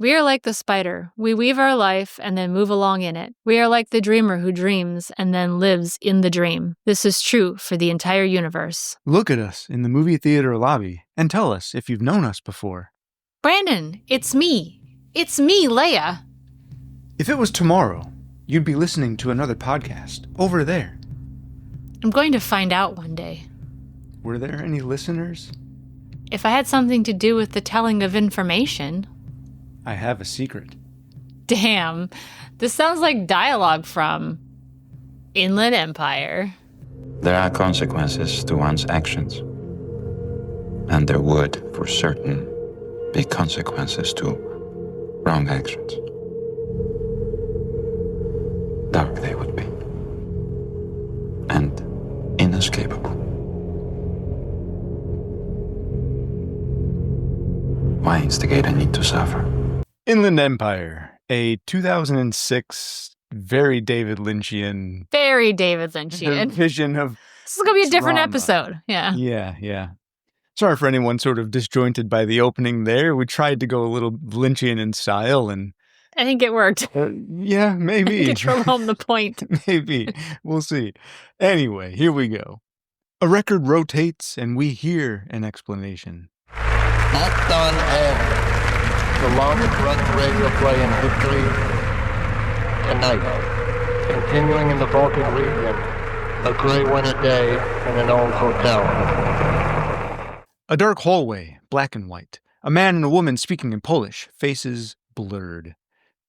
We are like the spider. We weave our life and then move along in it. We are like the dreamer who dreams and then lives in the dream. This is true for the entire universe. Look at us in the movie theater lobby and tell us if you've known us before. Brandon, it's me. It's me, Leia. If it was tomorrow, you'd be listening to another podcast over there. I'm going to find out one day. Were there any listeners? If I had something to do with the telling of information. I have a secret. Damn, this sounds like dialogue from Inland Empire. There are consequences to one's actions. And there would, for certain, be consequences to wrong actions. Dark they would be. And inescapable. Why instigate a need to suffer? Inland Empire, a 2006 very David Lynchian This vision of is going to be a different drama. episode. Yeah. Yeah. Sorry for anyone sort of disjointed by the opening there. We tried to go a little Lynchian in style, and I think it worked. yeah, maybe. It drove home the point. Maybe. We'll see. Anyway, here we go. A record rotates, and we hear an explanation. Act on air. The longest run radio play in history. Tonight, continuing in the Baltic region, a gray winter day in an old hotel. A dark hallway, black and white. A man and a woman speaking in Polish, faces blurred.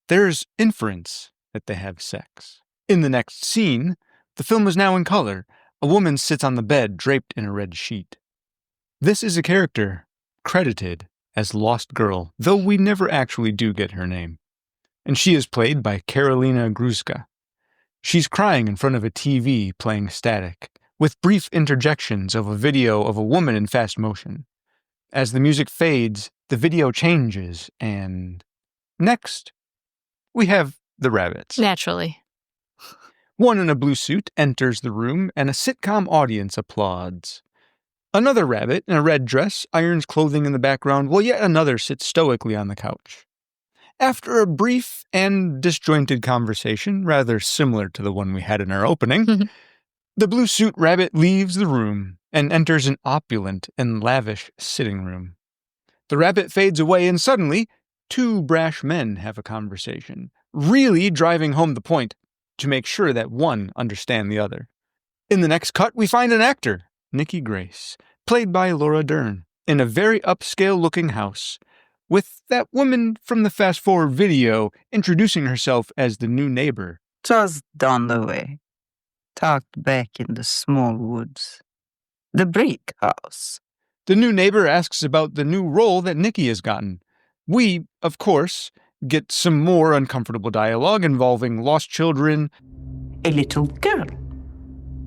There's inference that they have sex. In the next scene, the film is now in color. A woman sits on the bed draped in a red sheet. This is a character credited as Lost Girl, though we never actually do get her name. And she is played by Karolina Gruska. She's crying in front of a TV playing static, with brief interjections of a video of a woman in fast motion. As the music fades, the video changes, and next, we have the rabbits. Naturally. One in a blue suit enters the room, and a sitcom audience applauds. Another rabbit in a red dress irons clothing in the background, while yet another sits stoically on the couch. After a brief and disjointed conversation, rather similar to the one we had in our opening, the blue suit rabbit leaves the room and enters an opulent and lavish sitting room. The rabbit fades away, and suddenly, two brash men have a conversation, really driving home the point to make sure that one understands the other. In the next cut, we find an actor, Nikki Grace, played by Laura Dern, in a very upscale-looking house, with that woman from the fast-forward video introducing herself as the new neighbor. Just down the way, tucked back in the small woods. The brick house. The new neighbor asks about the new role that Nikki has gotten. We, of course, get some more uncomfortable dialogue involving lost children. A little girl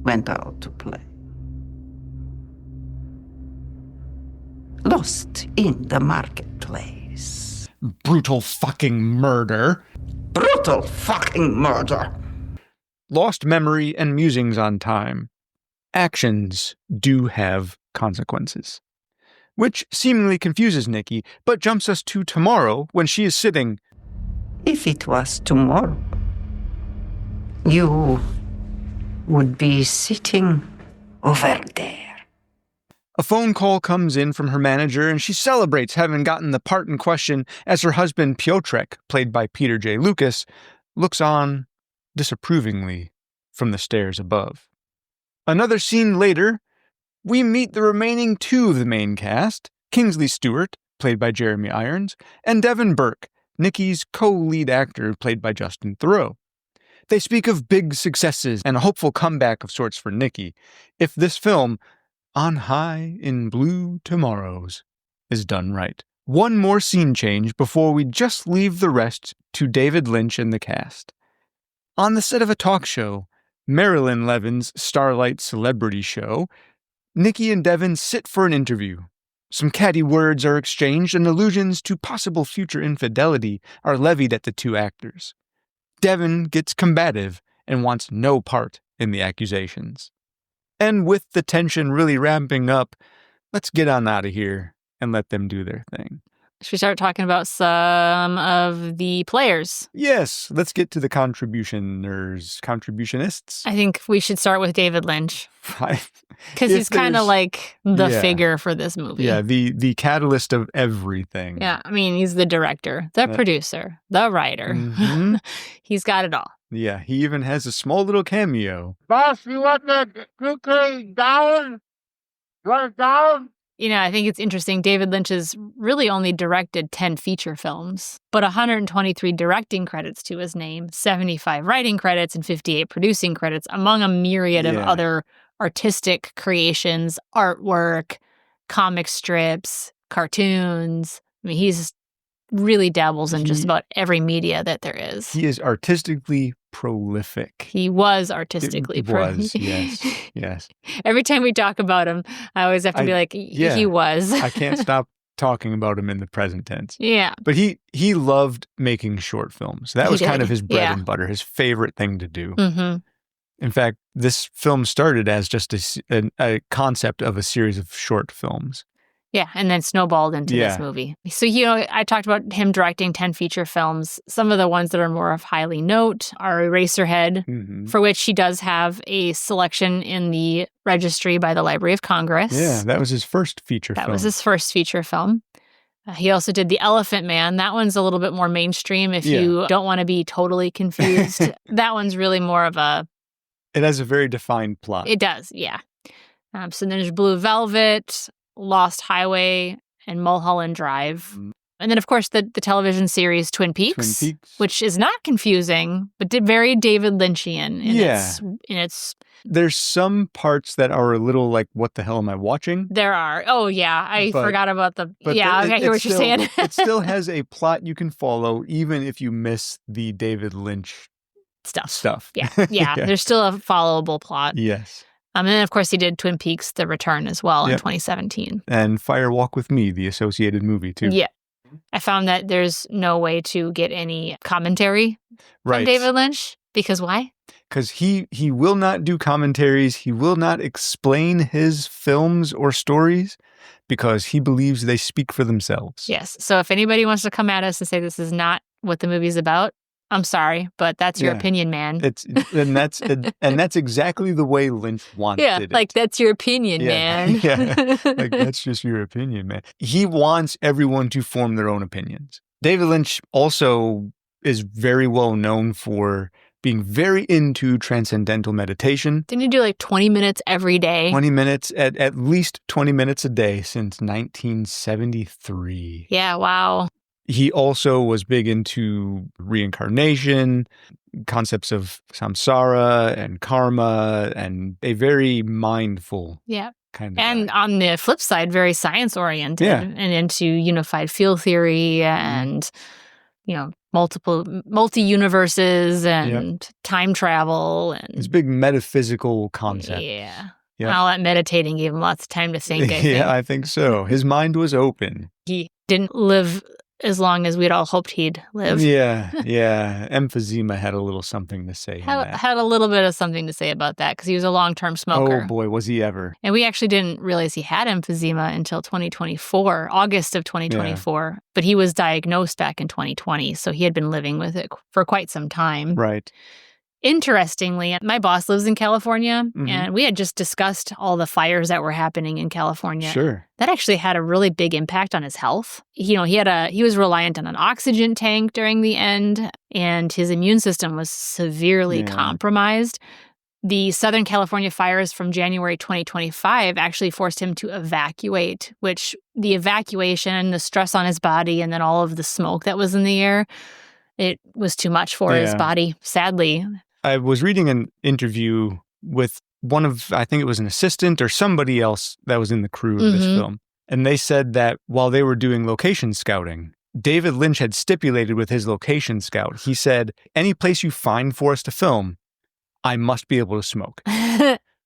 went out to play. Lost in the marketplace. Brutal fucking murder. Brutal fucking murder. Lost memory and musings on time. Actions do have consequences. Which seemingly confuses Nikki, but jumps us to tomorrow when she is sitting. If it was tomorrow, you would be sitting over there. A phone call comes in from her manager, and she celebrates having gotten the part in question as her husband Piotrek, played by Peter J. Lucas, looks on disapprovingly from the stairs above. Another scene later, we meet the remaining two of the main cast, Kingsley Stewart, played by Jeremy Irons, and Devin Burke, Nikki's co-lead actor, played by Justin Theroux. They speak of big successes and a hopeful comeback of sorts for Nikki, if this film, On High in Blue Tomorrows, is done right. One more scene change before we just leave the rest to David Lynch and the cast. On the set of a talk show, Marilyn Levin's Starlight Celebrity Show, Nikki and Devin sit for an interview. Some catty words are exchanged and allusions to possible future infidelity are levied at the two actors. Devin gets combative and wants no part in the accusations. And with the tension really ramping up, let's get on out of here and let them do their thing. Should we start talking about some of the players? Yes, let's get to the contributionists. I think we should start with David Lynch. Because If he's kind of there's- like the Yeah. figure for this movie. Yeah, the catalyst of everything. Yeah, I mean, he's the director, the producer, the writer. Mhm. He's got it all. Yeah, he even has a small little cameo. Boss, you want the cookie down? You want it down? You know, I think it's interesting. David Lynch has really only directed 10 feature films, but 123 directing credits to his name, 75 writing credits, and 58 producing credits, among a myriad of Yeah. other artistic creations, artwork, comic strips, cartoons. I mean, he's really dabbles in just He- about every media that there is. He is artistically prolific. He was artistically was, yes, yes. Every time we talk about him, I always have to be like, yeah. he was. I can't stop talking about him in the present tense. Yeah. But he loved making short films. That He was kind did, of his bread yeah. and butter, his favorite thing to do. Mm-hmm. In fact, this film started as just a concept of a series of short films. Yeah, and then snowballed into this Yeah. movie. So, you know, I talked about him directing 10 feature films. Some of the ones that are more of highly note are Eraserhead, Mhm. for which he does have a selection in the registry by the Library of Congress. Yeah, that was his first feature That film. was his first feature film. He also did The Elephant Man. That one's a little bit more mainstream if Yeah. you don't want to be totally confused. That one's really more of a... It has a very defined plot. It does, yeah. So then there's Blue Velvet, Lost Highway, and Mulholland Drive. Mm. And then, of course, the television series Twin Peaks, Twin Peaks. which is not confusing, but did very David Lynchian in its... There's some parts that are a little like, what the hell am I watching? There are. Oh, yeah. I But- forgot about the... But Yeah, the- I hear what you're still- saying. It still has a plot you can follow, even if you miss the David Lynch stuff. Yeah. There's still a followable plot. Yes. And then, of course, he did Twin Peaks: The Return as well in Yep. 2017. And Fire Walk with Me, the associated movie, too. Yeah. I found that there's no way to get any commentary from Right. David Lynch. Because why? Because he will not do commentaries. He will not explain his films or stories because he believes they speak for themselves. Yes. So if anybody wants to come at us and say this is not what the movie's about, I'm sorry, but that's your Yeah. opinion, man. And that's exactly the way Lynch wanted Yeah, it. like that's your opinion, Yeah. man. Yeah. Like, that's just your opinion, man. He wants everyone to form their own opinions. David Lynch also is very well known for being very into transcendental meditation. Didn't you do like 20 minutes every day? 20 minutes, at least 20 minutes a day since 1973. Yeah, wow. He also was big into reincarnation, concepts of samsara and karma, and a very mindful Yeah. kind of And guy. on the flip side, very science oriented Yeah. and into unified field theory and, multi universes and time travel and This big metaphysical concept. yeah. Yep. All that meditating gave him lots of time to think. I think Yeah, I think so. His mind was open. he didn't live as long as we'd all hoped he'd live. Yeah. Emphysema had a little something to say. in that. Had a little bit of something to say about that because he was a long-term smoker. Oh boy, was he ever. And we actually didn't realize he had emphysema until 2024, August of 2024. But he was diagnosed back in 2020, so he had been living with it for quite some time. Right. Interestingly, my boss lives in California, Mhm. and we had just discussed all the fires that were happening in California. Sure. That actually had a really big impact on his health. He was reliant on an oxygen tank during the end, and his immune system was severely Yeah. compromised. The Southern California fires from January 2025 actually forced him to evacuate, which the evacuation, the stress on his body, and then all of the smoke that was in the air, it was too much for his Yeah. body, sadly. I was reading an interview with one of, I think it was an assistant or somebody else that was in the crew of this Mhm. film. And they said that while they were doing location scouting, David Lynch had stipulated with his location scout, he said, any place you find for us to film, I must be able to smoke.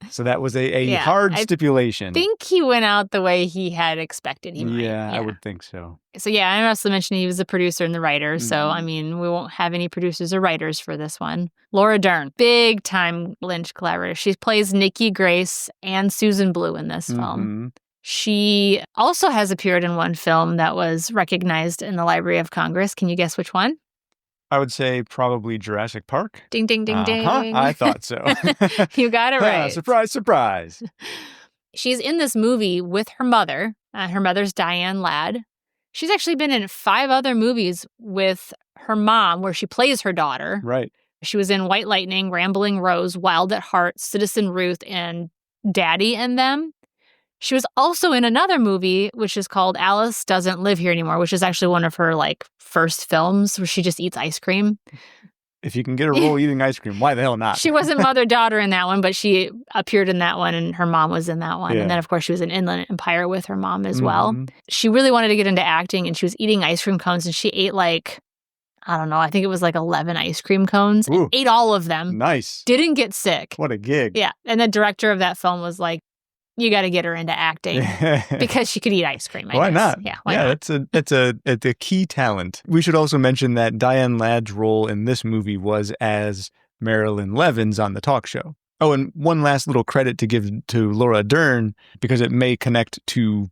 So that was a Yeah, hard I stipulation. think he went out the way he had expected he might. Yeah, I would think so. So yeah, I also mentioned he was the producer and the writer. So Mhm. I mean, we won't have any producers or writers for this one. Laura Dern, big time Lynch collaborator. She plays Nikki Grace and Susan Blue in this film. Mhm. She also has appeared in one film that was recognized in the Library of Congress. Can you guess which one? I would say probably Jurassic Park. Ding, ding, ding, ding. I thought so. You got it right. Surprise, surprise. She's in this movie with her mother. Her mother's Diane Ladd. She's actually been in 5 other movies with her mom where she plays her daughter. Right. She was in White Lightning, Rambling Rose, Wild at Heart, Citizen Ruth, and Daddy and Them. She was also in another movie, which is called Alice Doesn't Live Here Anymore, which is actually one of her first films where she just eats ice cream. If you can get a role eating ice cream, why the hell not? She wasn't mother-daughter in that one, but she appeared in that one, and her mom was in that one. Yeah. And then, of course, she was in Inland Empire with her mom as well. She really wanted to get into acting, and she was eating ice cream cones, and she ate I don't know, I think it was 11 ice cream cones. Ooh. Ate all of them. Nice. Didn't get sick. What a gig. Yeah. And the director of that film was like, you got to get her into acting because she could eat ice cream. I Why guess. not? Yeah, why not? That's a key talent. We should also mention that Diane Ladd's role in this movie was as Marilyn Levins on the talk show. Oh, and one last little credit to give to Laura Dern, because it may connect to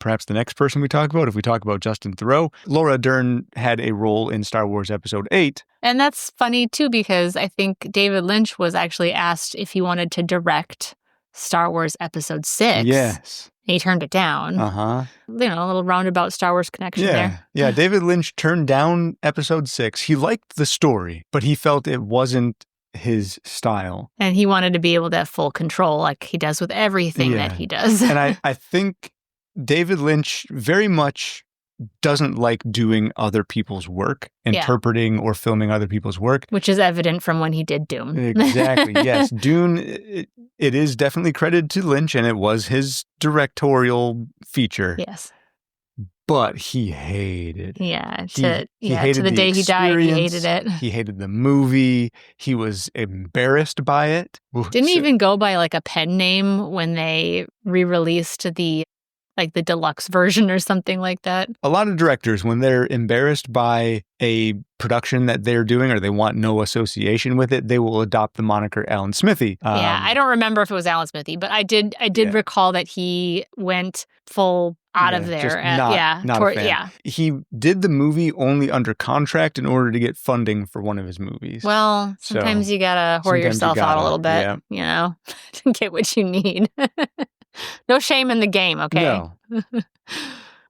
perhaps the next person we talk about, if we talk about Justin Theroux. Laura Dern had a role in Star Wars Episode 8. And that's funny, too, because I think David Lynch was actually asked if he wanted to direct Star Wars Episode 6. Yes. And he turned it down. Uh-huh. A little roundabout Star Wars connection there. Yeah, David Lynch turned down Episode 6. He liked the story, but he felt it wasn't his style. And he wanted to be able to have full control like he does with everything that he does. And I think David Lynch very much doesn't like doing other people's work, interpreting or filming other people's work. Which is evident from when he did Dune. Exactly, yes. Dune, it is definitely credited to Lynch, and it was his directorial feature. Yes. But he hated it. Yeah, he hated to the day he died, he hated it. He hated the movie. He was embarrassed by it. Didn't he even go by a pen name when they re-released the deluxe version or something like that? A lot of directors, when they're embarrassed by a production that they're doing or they want no association with it, they will adopt the moniker Alan Smithy. I don't remember if it was Alan Smithy, but I did recall that he went full out of there. Not a fan. He did the movie only under contract in order to get funding for one of his movies. Well, sometimes you gotta whore yourself out a little bit, to get what you need. No shame in the game, okay? No.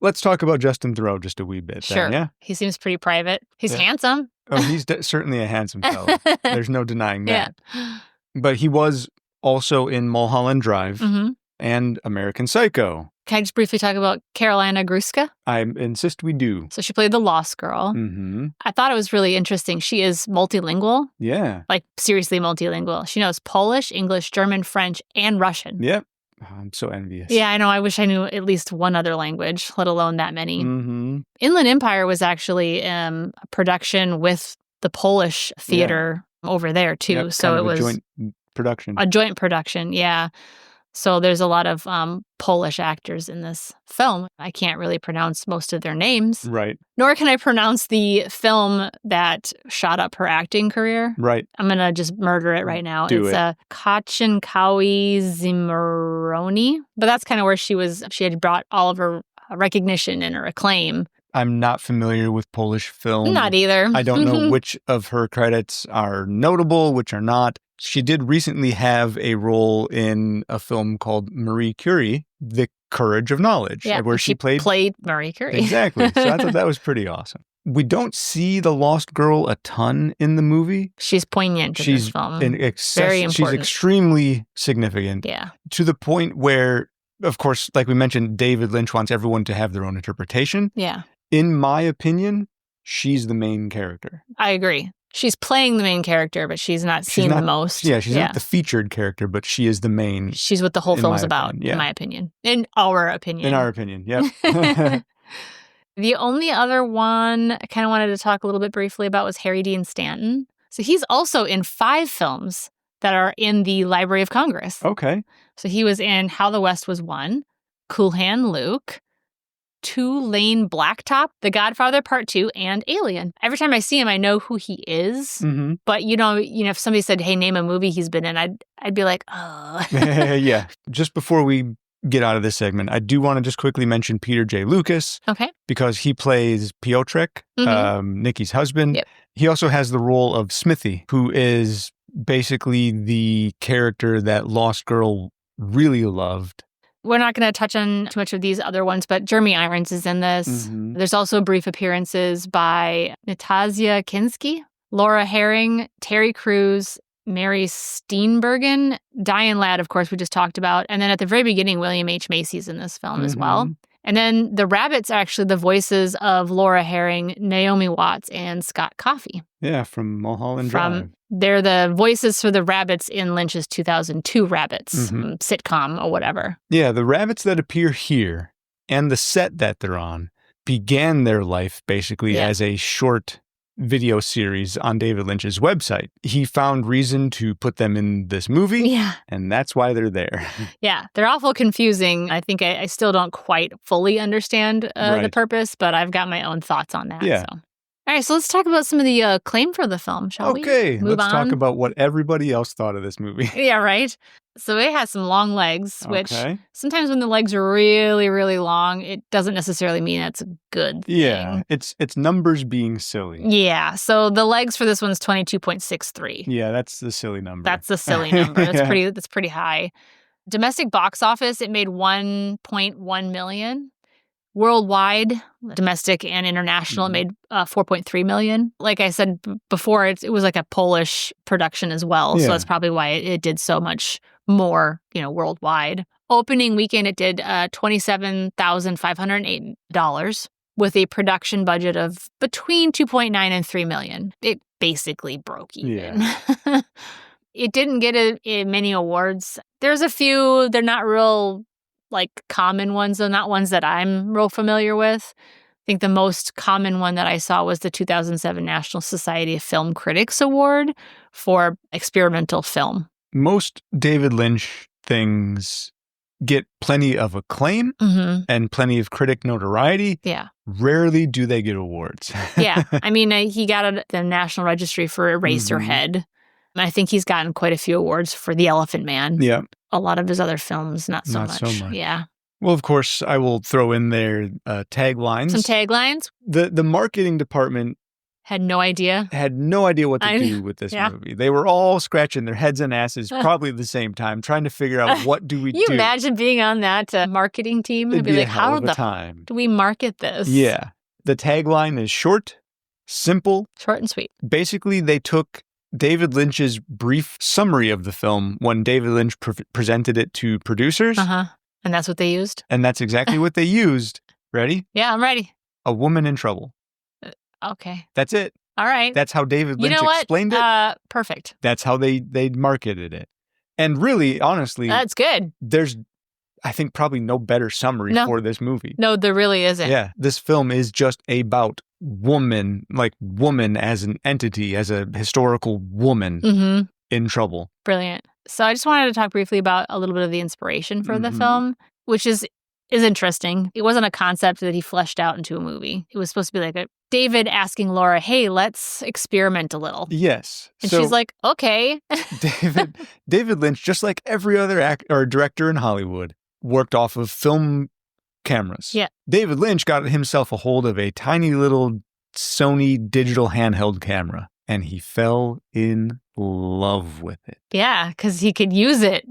Let's talk about Justin Theroux just a wee bit. Sure. Then, yeah? He seems pretty private. He's handsome. Oh, he's certainly a handsome fellow. There's no denying that. Yeah. But he was also in Mulholland Drive and American Psycho. Can I just briefly talk about Carolina Gruska? I insist we do. So she played the Lost Girl. Mm-hmm. I thought it was really interesting. She is multilingual. Yeah. Seriously multilingual. She knows Polish, English, German, French, and Russian. Yep. Oh, I'm so envious. Yeah, I know. I wish I knew at least one other language, let alone that many. Mm-hmm. Inland Empire was actually a production with the Polish theater over there, too. Yep, so it was a joint production. A joint production, yeah. So there's a lot of Polish actors in this film. I can't really pronounce most of their names. Right. Nor can I pronounce the film that shot up her acting career. Right. I'm going to just murder it right now. It's Kachinkawi Zimmeroni. But that's kind of where she had brought all of her recognition and her acclaim. I'm not familiar with Polish film. Not either. I don't know which of her credits are notable, which are not. She did recently have a role in a film called Marie Curie, The Courage of Knowledge, where she played Marie Curie. Exactly. So I thought that was pretty awesome. We don't see the Lost Girl a ton in the movie. She's poignant in this film. Very important. She's extremely significant. Yeah. To the point where, of course, like we mentioned, David Lynch wants everyone to have their own interpretation. Yeah. In my opinion, she's the main character. I agree. She's playing the main character, but she's not seen the most. Yeah, she's not the featured character, but she is the main. She's what the whole film's about, in my opinion. In our opinion. In our opinion, yep. The only other one I kind of wanted to talk a little bit briefly about was Harry Dean Stanton. So he's also in 5 films that are in the Library of Congress. Okay. So he was in How the West Was Won, Cool Hand Luke, 2 Lane Blacktop, The Godfather Part 2, and Alien. Every time I see him, I know who he is. Mm-hmm. But if somebody said, "Hey, name a movie he's been in," I'd be like, "Oh." Yeah. Just before we get out of this segment, I do want to just quickly mention Peter J. Lucas. Okay. Because he plays Piotrek, Nikki's husband. Yep. He also has the role of Smithy, who is basically the character that Lost Girl really loved. We're not going to touch on too much of these other ones, but Jeremy Irons is in this. There's also brief appearances by Natasha Kinski, Laura Herring, Terry Crews, Mary Steenburgen, Diane Ladd, of course, we just talked about. And then at the very beginning, William H. Macy's in this film as well. And then the rabbits are actually the voices of Laura Herring, Naomi Watts, and Scott Coffey. Yeah, from Mulholland Drive. They're the voices for the rabbits in Lynch's 2002 Rabbits sitcom or whatever. Yeah, the rabbits that appear here and the set that they're on began their life basically as a short video series on David Lynch's website. He found reason to put them in this movie, and that's why they're there. Yeah, they're awful confusing. I think I still don't quite fully understand the purpose, but I've got my own thoughts on that. Yeah. So. All right, so let's talk about some of the acclaim for the film, shall we? Okay, Move let's on. talk about what everybody else thought of this movie. Yeah, right? So it has some long legs, which sometimes when the legs are really, really long, it doesn't necessarily mean that's a good thing. Yeah, it's numbers being silly. Yeah, so the legs for this one's 22.63. Yeah, that's the silly number. That's the silly number. That's pretty high. Domestic box office, it made $1.1 million. Worldwide, domestic and international, it made $4.3 million. Like I said before, it was like a Polish production as well. So that's probably why it did so much more, worldwide. Opening weekend, it did $27,508 with a production budget of between $2.9 and $3 million. It basically broke even. Yeah. It didn't get many awards. There's a few, they're not real common ones, though, not ones that I'm real familiar with. I think the most common one that I saw was the 2007 National Society of Film Critics Award for experimental film. Most David Lynch things get plenty of acclaim and plenty of critic notoriety. Yeah. Rarely do they get awards. Yeah. I mean, he got the National Registry for Eraserhead. I think he's gotten quite a few awards for The Elephant Man. Yeah. A lot of his other films, not so much. Yeah. Well, of course, I will throw in there taglines. Some taglines. The marketing department had no idea what to do with this movie. They were all scratching their heads and asses probably at the same time, trying to figure out what do we do. You imagine being on that marketing team? It'd be like, how do we market this? Yeah. The tagline is short, simple. Short and sweet. Basically, they took David Lynch's brief summary of the film when David Lynch presented it to producers. And that's what they used? And that's exactly what they used. Ready? Yeah, I'm ready. A woman in trouble. Okay. That's it. All right. That's how David Lynch explained it. Perfect. That's how they marketed it. And really, honestly, that's good. There's, I think, probably no better summary for this movie. No, there really isn't. Yeah. This film is just about woman as an entity, as a historical woman in trouble. Brilliant. So I just wanted to talk briefly about a little bit of the inspiration for the film, which is interesting. It wasn't a concept that he fleshed out into a movie. It was supposed to be like David asking Laura, hey, let's experiment a little. Yes. And she's like, okay. David Lynch, just like every other director in Hollywood, worked off of film cameras. Yeah. David Lynch got himself a hold of a tiny little Sony digital handheld camera, and he fell in love with it. Yeah, because he could use it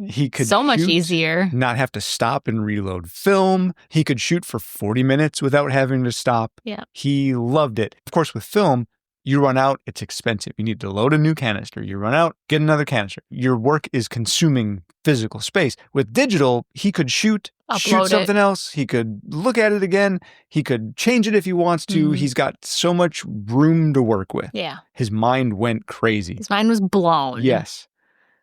so much easier. Not have to stop and reload film. He could shoot for 40 minutes without having to stop. Yeah. He loved it. Of course, with film, you run out, it's expensive. You need to load a new canister. You run out, get another canister. Your work is consuming physical space. With digital, he could shoot something else. He could look at it again. He could change it if he wants to. He's got so much room to work with. Yeah. His mind went crazy. His mind was blown. Yes.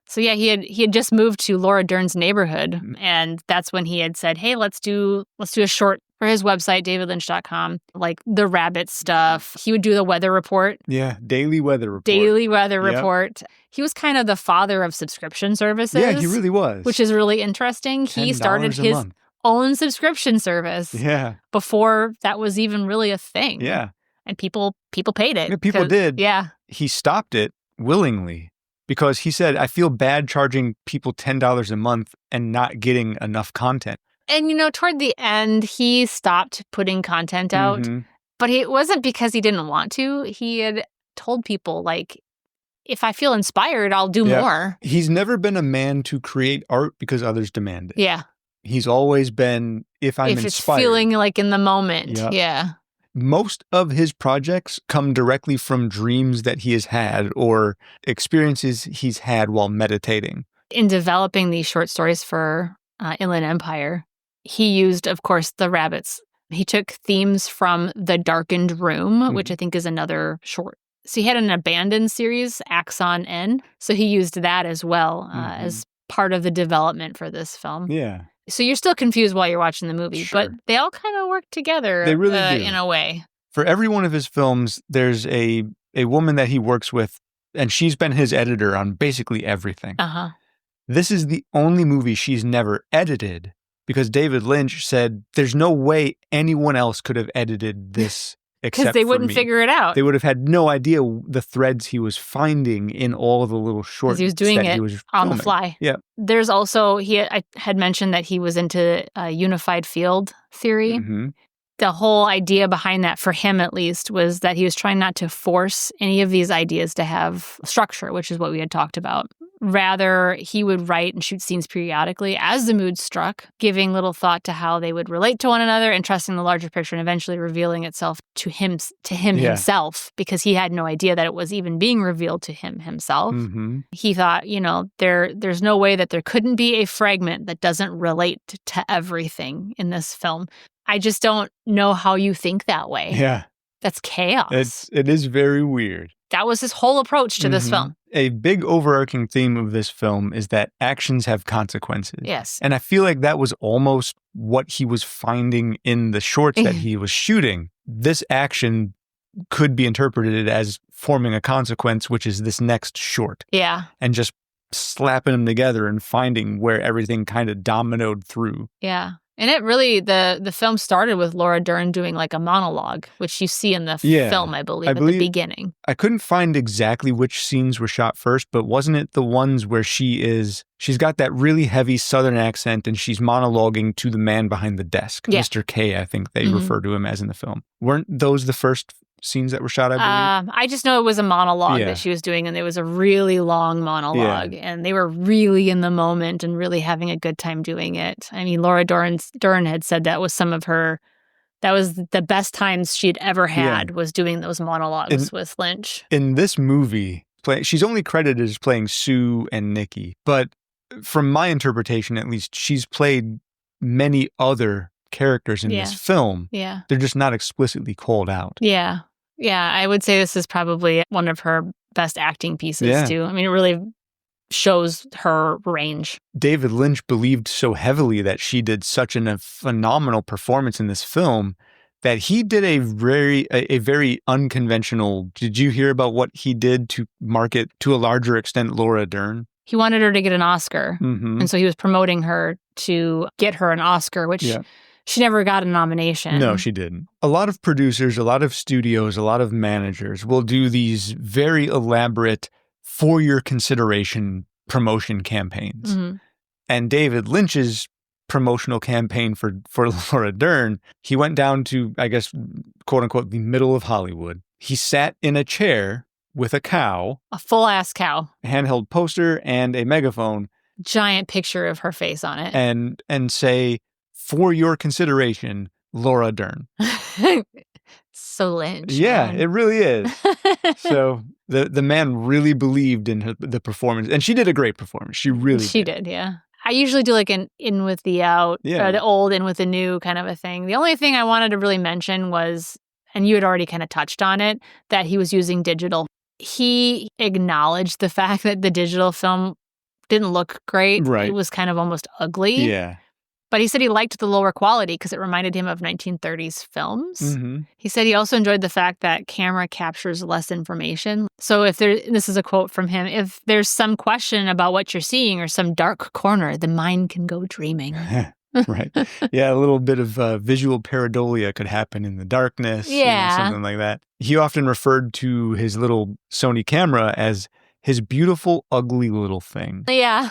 So yeah, he had just moved to Laura Dern's neighborhood, and that's when he had said, "Hey, let's do a short for his website, davidlynch.com, like the rabbit stuff." He would do the weather report. Yeah, daily weather report. Report. He was kind of the father of subscription services. Yeah, he really was. Which is really interesting. He started his own subscription service. Yeah. Before that was even really a thing. Yeah. And people paid it. Yeah, people did. Yeah. He stopped it willingly because he said, I feel bad charging people $10 a month and not getting enough content. And, toward the end, he stopped putting content out. Mhm. But it wasn't because he didn't want to. He had told people, like, if I feel inspired, I'll do Yeah. more. He's never been a man to create art because others demand it. Yeah. He's always been, if I'm if it's inspired. feeling like in the moment. Yep. Yeah. Most of his projects come directly from dreams that he has had or experiences he's had while meditating. In developing these short stories for Inland Empire, he used, of course, the rabbits. He took themes from The Darkened Room, which I think is another short. So he had an abandoned series, Axon N. So he used that as well as part of the development for this film. Yeah. So you're still confused while you're watching the movie, but they all kind of work together. They really do. In a way. For every one of his films, there's a woman that he works with, and she's been his editor on basically everything. Uh-huh. This is the only movie she's never edited because David Lynch said there's no way anyone else could have edited this except because they for wouldn't me. figure it out. They would have had no idea the threads he was finding in all of the little shorts. He was doing it on the fly. Yeah. There's also, I had mentioned that he was into unified field theory. Mm-hmm. The whole idea behind that, for him at least, was that he was trying not to force any of these ideas to have structure, which is what we had talked about. Rather, he would write and shoot scenes periodically as the mood struck, giving little thought to how they would relate to one another and trusting the larger picture and eventually revealing itself to him himself, because he had no idea that it was even being revealed to him himself. Mm-hmm. He thought, there's no way that there couldn't be a fragment that doesn't relate to everything in this film. I just don't know how you think that way. Yeah. That's chaos. It is very weird. That was his whole approach to this film. A big overarching theme of this film is that actions have consequences. Yes. And I feel like that was almost what he was finding in the shorts that he was shooting. This action could be interpreted as forming a consequence, which is this next short. Yeah. And just slapping them together and finding where everything kind of dominoed through. Yeah. And it really, the film started with Laura Dern doing like a monologue, which you see in the film, I believe, at the beginning. I couldn't find exactly which scenes were shot first, but wasn't it the ones where she's got that really heavy Southern accent and she's monologuing to the man behind the desk, Mr. K, I think they refer to him as in the film. Weren't those the first scenes that were shot, I believe? I just know it was a monologue that she was doing, and it was a really long monologue, and they were really in the moment and really having a good time doing it. I mean, Laura Dern had said that was that was the best times she'd ever had was doing those monologues with Lynch. In this movie, she's only credited as playing Sue and Nikki, but from my interpretation, at least, she's played many other characters in this film. Yeah. They're just not explicitly called out. Yeah. Yeah, I would say this is probably one of her best acting pieces, too. I mean, it really shows her range. David Lynch believed so heavily that she did such a phenomenal performance in this film that he did a very unconventional... Did you hear about what he did to market, to a larger extent, Laura Dern? He wanted her to get an Oscar, and so he was promoting her to get her an Oscar, which... Yeah. She never got a nomination. No, she didn't. A lot of producers, a lot of studios, a lot of managers will do these very elaborate, for your consideration promotion campaigns. And David Lynch's promotional campaign for Laura Dern, he went down to, I guess, quote unquote, the middle of Hollywood. He sat in a chair with a cow. A full-ass cow. A handheld poster and a megaphone. Giant picture of her face on it. And say... For your consideration, Laura Dern. So Lynch. Yeah, man. It really is. So the man really believed in the performance. And she did a great performance. She really did. She did, yeah. I usually do like an in with the out, or the old in with the new kind of a thing. The only thing I wanted to really mention was, and you had already kind of touched on it, that he was using digital. He acknowledged the fact that the digital film didn't look great. Right. It was kind of almost ugly. Yeah. But he said he liked the lower quality because it reminded him of 1930s films. He said he also enjoyed the fact that camera captures less information. So this is a quote from him, if there's some question about what you're seeing or some dark corner, the mind can go dreaming. Right. Yeah, a little bit of visual pareidolia could happen in the darkness. Yeah. Something like that. He often referred to his little Sony camera as his beautiful, ugly little thing. Yeah.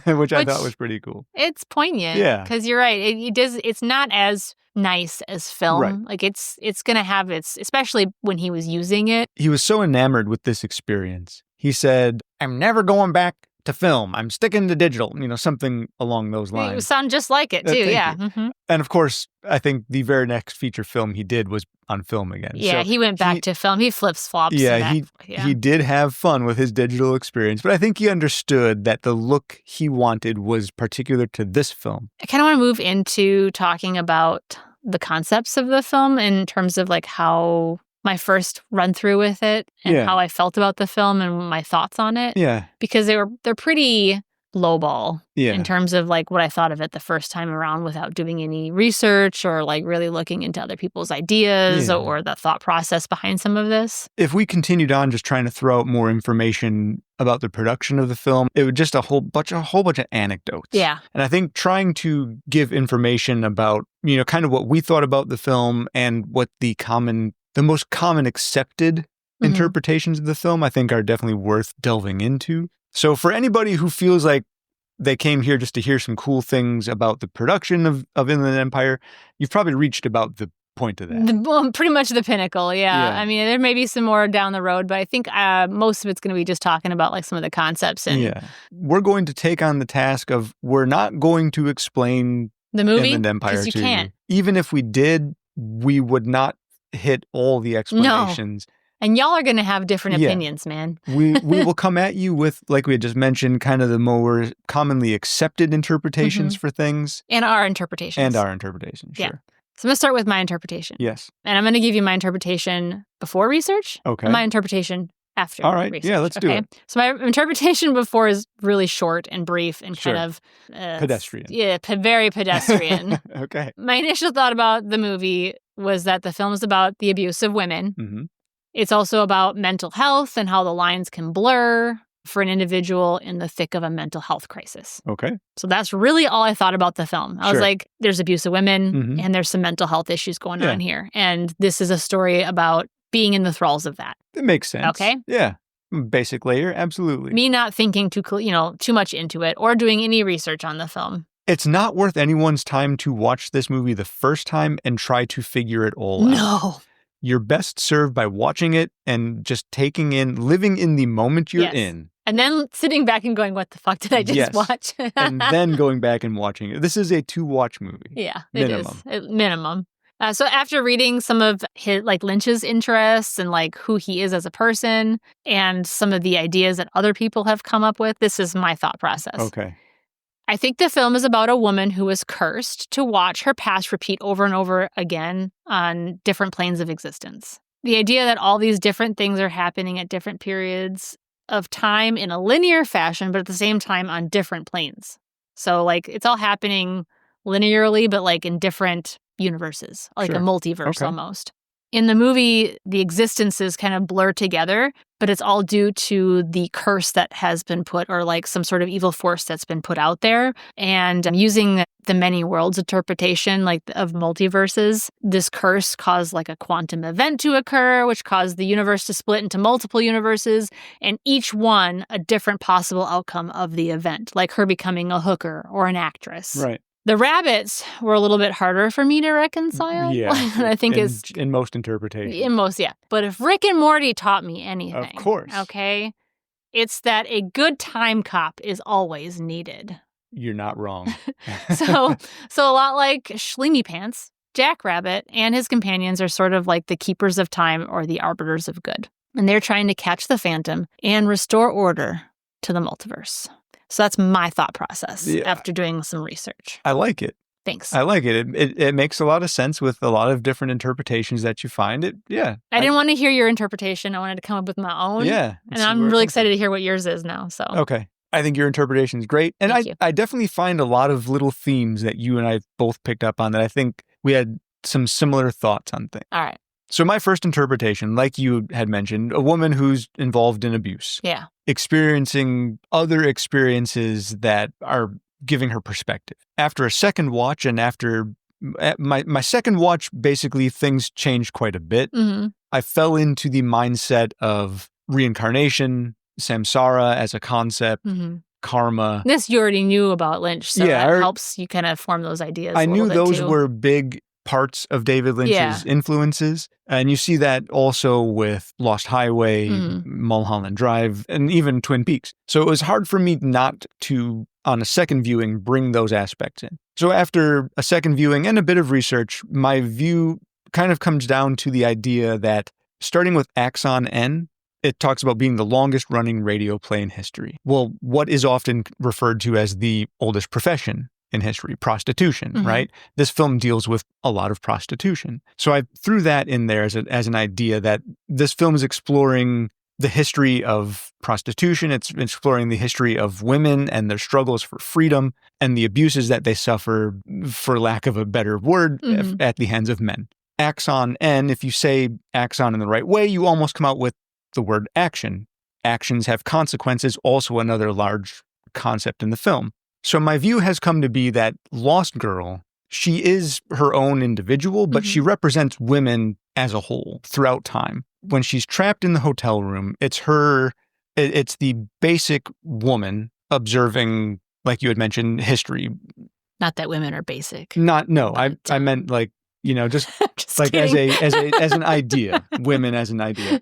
which I thought was pretty cool. It's poignant. Yeah. Because you're right. It's not as nice as film. Right. Like it's going to have its, especially when he was using it. He was so enamored with this experience. He said, I'm never going back to film. I'm sticking to digital, something along those lines. It would sound just like it, too. Yeah. Mm-hmm. And of course, I think the very next feature film he did was on film again. Yeah, so he went back to film. He flips-flops. Yeah, he did have fun with his digital experience, but I think he understood that the look he wanted was particular to this film. I kind of want to move into talking about the concepts of the film in terms of like how my first run through with it and how I felt about the film and my thoughts on it. Yeah. Because they're pretty lowball in terms of like what I thought of it the first time around without doing any research or like really looking into other people's ideas or the thought process behind some of this. If we continued on just trying to throw out more information about the production of the film, it would just a whole bunch of anecdotes. Yeah. And I think trying to give information about, kind of what we thought about the film and what the most common accepted interpretations of the film, I think are definitely worth delving into. So for anybody who feels like they came here just to hear some cool things about the production of Inland Empire, you've probably reached about the point of that. Pretty much the pinnacle, yeah. I mean, there may be some more down the road, but I think most of it's going to be just talking about like some of the concepts. And we're going to take on the task of, we're not going to explain the movie Inland Empire because you to can't. you. Even if we did, we would not hit all the explanations. No. And y'all are going to have different opinions, man. we will come at you with, like we had just mentioned, kind of the more commonly accepted interpretations for things. And our interpretations. Sure. Yeah. So I'm going to start with my interpretation. Yes. And I'm going to give you my interpretation before research. Okay. And my interpretation after All right. research. Yeah, let's do it. So my interpretation before is really short and brief and kind of... pedestrian. Yeah, very pedestrian. Okay. My initial thought about the movie was that the film is about the abuse of women. Mm-hmm. It's also about mental health and how the lines can blur for an individual in the thick of a mental health crisis. Okay. So that's really all I thought about the film. I was like, there's abuse of women and there's some mental health issues going on here. And this is a story about being in the thralls of that. It makes sense. Okay. Yeah. Basic layer. Absolutely. Me not thinking too much into it or doing any research on the film. It's not worth anyone's time to watch this movie the first time and try to figure it all out. No. You're best served by watching it and just living in the moment you're in. And then sitting back and going, what the fuck did I just watch? And then going back and watching it. This is a 2-watch movie. Yeah, minimum. It is. Minimum. So after reading some of his, like Lynch's interests and like who he is as a person and some of the ideas that other people have come up with, this is my thought process. Okay. I think the film is about a woman who is cursed to watch her past repeat over and over again on different planes of existence. The idea that all these different things are happening at different periods of time in a linear fashion, but at the same time on different planes. So like it's all happening linearly, but like in different universes, like a multiverse almost. In the movie, the existences kind of blur together, but it's all due to the curse that has been put, or like some sort of evil force that's been put out there. And using the many worlds interpretation, like of multiverses, this curse caused like a quantum event to occur, which caused the universe to split into multiple universes, and each one a different possible outcome of the event, like her becoming a hooker or an actress. Right. The rabbits were a little bit harder for me to reconcile. Yeah. I think in most interpretations. In most, yeah. But if Rick and Morty taught me anything, of course, okay, it's that a good time cop is always needed. You're not wrong. So a lot like Schleemy Pants, Jack Rabbit and his companions are sort of like the keepers of time or the arbiters of good. And they're trying to catch the Phantom and restore order to the multiverse. So that's my thought process after doing some research. I like it. Thanks. I like it. It makes a lot of sense with a lot of different interpretations that you find. I didn't want to hear your interpretation. I wanted to come up with my own. Yeah. And I'm really excited to hear what yours is now. So okay. I think your interpretation is great. And I definitely find a lot of little themes that you and I both picked up on that I think we had some similar thoughts on things. All right. So my first interpretation, like you had mentioned, a woman who's involved in abuse. Yeah. Experiencing other experiences that are giving her perspective. After a second watch and after my second watch, basically things changed quite a bit. Mm-hmm. I fell into the mindset of reincarnation, samsara as a concept, karma. This you already knew about Lynch, so Yeah, that helps you kind of form those ideas. I a knew little bit those too. were big parts of David Lynch's influences. And you see that also with Lost Highway, Mulholland Drive, and even Twin Peaks. So it was hard for me not to, on a second viewing, bring those aspects in. So after a second viewing and a bit of research, my view kind of comes down to the idea that starting with Axon N, it talks about being the longest running radio play in history. Well, what is often referred to as the oldest profession in history, prostitution, right? This film deals with a lot of prostitution. So I threw that in there as an idea that this film is exploring the history of prostitution. It's exploring the history of women and their struggles for freedom and the abuses that they suffer, for lack of a better word, at the hands of men. Axon N, if you say axon in the right way, you almost come out with the word action. Actions have consequences, also another large concept in the film. So my view has come to be that Lost Girl, she is her own individual, but she represents women as a whole throughout time. When she's trapped in the hotel room, it's the basic woman observing, like you had mentioned, history. Not that women are basic. I meant like, just, just like kidding. as an idea, women as an idea.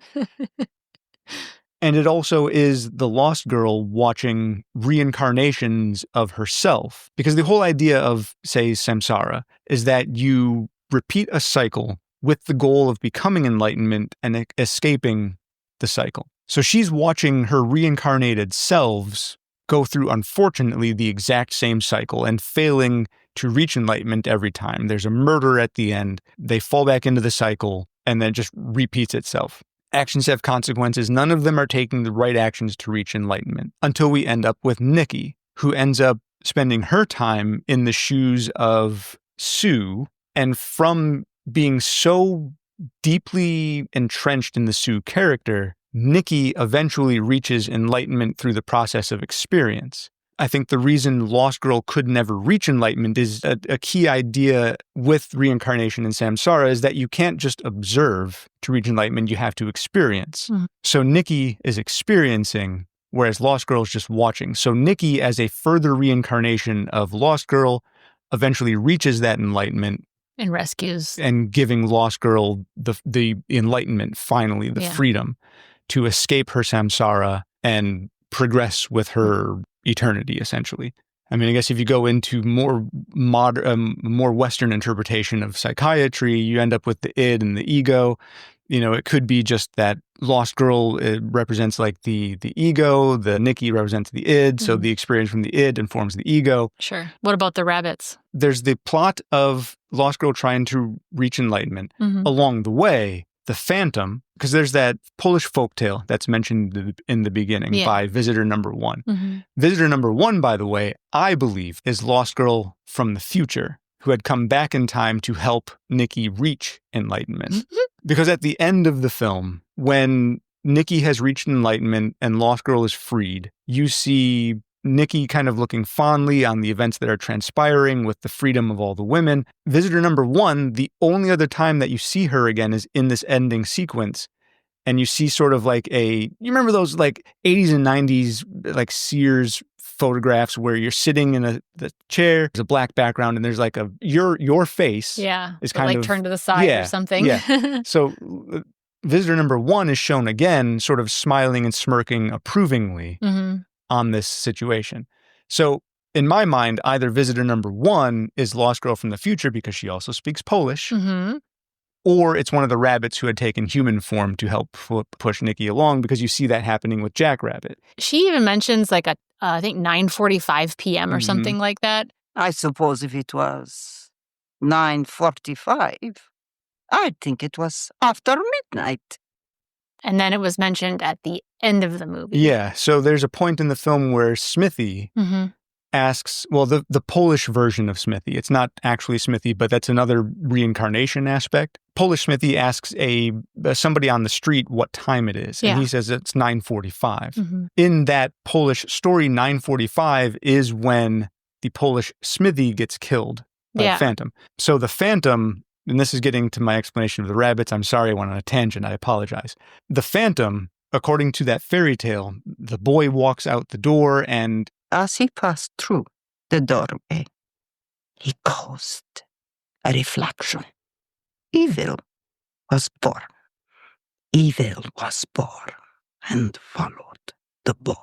And it also is the Lost Girl watching reincarnations of herself. Because the whole idea of, say, samsara is that you repeat a cycle with the goal of becoming enlightenment and escaping the cycle. So she's watching her reincarnated selves go through, unfortunately, the exact same cycle and failing to reach enlightenment every time. There's a murder at the end. They fall back into the cycle and then it just repeats itself. Actions have consequences. None of them are taking the right actions to reach enlightenment until we end up with Nikki, who ends up spending her time in the shoes of Sue. And from being so deeply entrenched in the Sue character, Nikki eventually reaches enlightenment through the process of experience. I think the reason Lost Girl could never reach enlightenment is a key idea with reincarnation and samsara is that you can't just observe to reach enlightenment, you have to experience. So Nikki is experiencing, whereas Lost Girl is just watching. So Nikki, as a further reincarnation of Lost Girl, eventually reaches that enlightenment. And rescues. And giving Lost Girl the enlightenment, finally, the freedom to escape her samsara and progress with her eternity, essentially. I mean, I guess if you go into more modern, more Western interpretation of psychiatry, you end up with the id and the ego. It could be just that Lost Girl represents like the ego, the Nikki represents the id, so the experience from the id informs the ego. Sure. What about the rabbits? There's the plot of Lost Girl trying to reach enlightenment. Along the way, the Phantom, because there's that Polish folktale that's mentioned in the beginning by Visitor Number 1. Visitor Number 1, by the way, I believe is Lost Girl from the future, who had come back in time to help Nikki reach enlightenment. Because at the end of the film, when Nikki has reached enlightenment and Lost Girl is freed, you see Nikki kind of looking fondly on the events that are transpiring with the freedom of all the women. Visitor Number 1, the only other time that you see her again is in this ending sequence. And you see sort of like you remember those like 80s and 90s like Sears photographs where you're sitting in the chair, there's a black background, and there's like your face. Yeah. Is kind like of turned to the side or something. Yeah. So Visitor Number 1 is shown again, sort of smiling and smirking approvingly on this situation. So in my mind, either Visitor Number 1 is Lost Girl from the future because she also speaks Polish, or it's one of the rabbits who had taken human form to help push Nikki along, because you see that happening with Jackrabbit. She even mentions like I think 9:45 p.m. or something like that. I suppose if it was 9:45, I think it was after midnight. And then it was mentioned at the end of the movie. Yeah, so there's a point in the film where Smithy asks, well, the Polish version of Smithy, it's not actually Smithy, but that's another reincarnation aspect. Polish Smithy asks somebody on the street what time it is, and he says it's 9:45. In that Polish story, 9:45 is when the Polish Smithy gets killed by the Phantom. So the Phantom, and this is getting to my explanation of the rabbits. I'm sorry I went on a tangent. I apologize. The Phantom according to that fairy tale, the boy walks out the door and As he passed through the doorway, he caused a reflection. Evil was born. Evil was born and followed the boy.